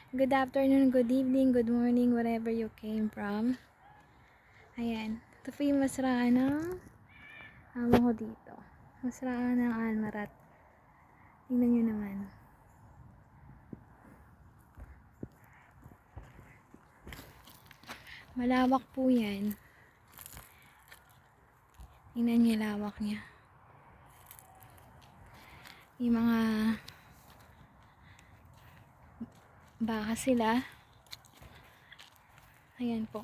Good afternoon, good evening, good morning, wherever you came from. Ayan. Ito po yung masraan ng amo ko dito. Masraan ng almarat. Tingnan nyo naman. Malawak po yan. Tingnan nyo yung lawak niya. Yung mga baka sila. Ayan po.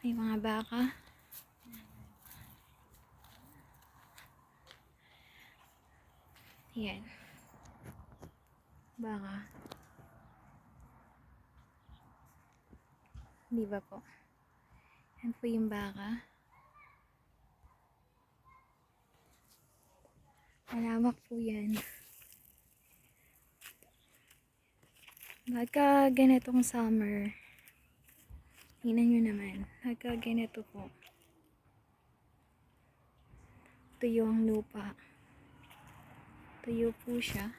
May mga baka. Ayan. Baka. Di ba po? Ayan po yung baka. Malawak po yan. Pagka ganitong summer, tingnan nyo naman. Pagka ganito po. Tuyo ang lupa. Tuyo po siya.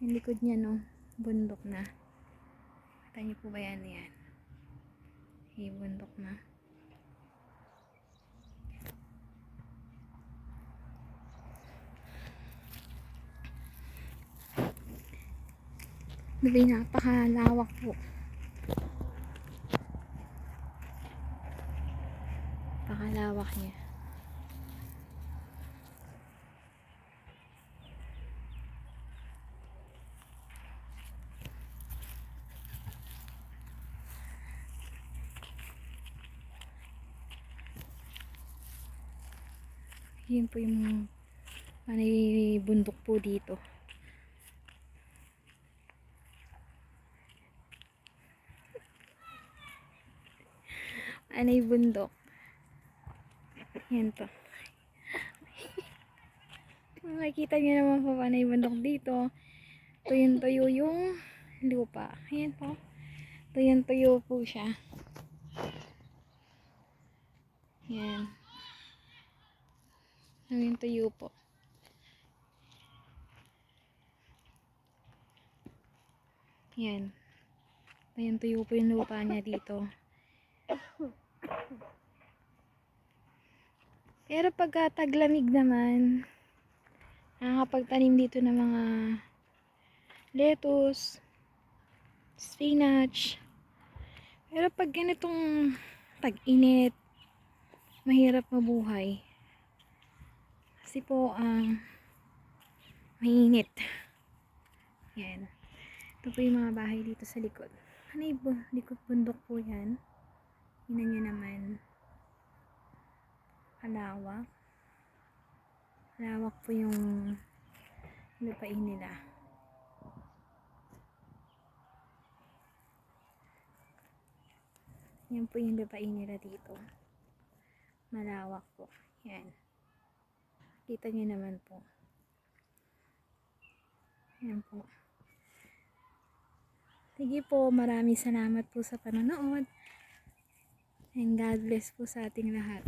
Yung likod niya, no? Bundok na. Kita niyo po ba yan? Yan. Bundok na. Dali, napakalawak po. Napakalawak niya. Yun po yung may bundok po dito. Anay bundok. Yan to. Makikita nyo naman po anay bundok dito. Tuyo yung lupa. Ayan po. Tuyo po siya. Yan. Tuyo po. Yan. Tuyo po yung lupa niya dito. Pero pagka taglamig naman, nakakapagtanim dito ng mga lettuce, spinach. Pero pag ganitong tag-init, mahirap mabuhay. Kasi po, mainit. Yan. Ito po yung mga bahay dito sa likod. Ano yung likod bundok po yan? Tingnan nyo naman. Malawak. Malawak po yung lupain nila. Yan po yung lupain nila dito. Malawak po. Yan. Kita nyo naman po. Yan po. Sige po, maraming salamat po sa panonood. And God bless po sa ating lahat.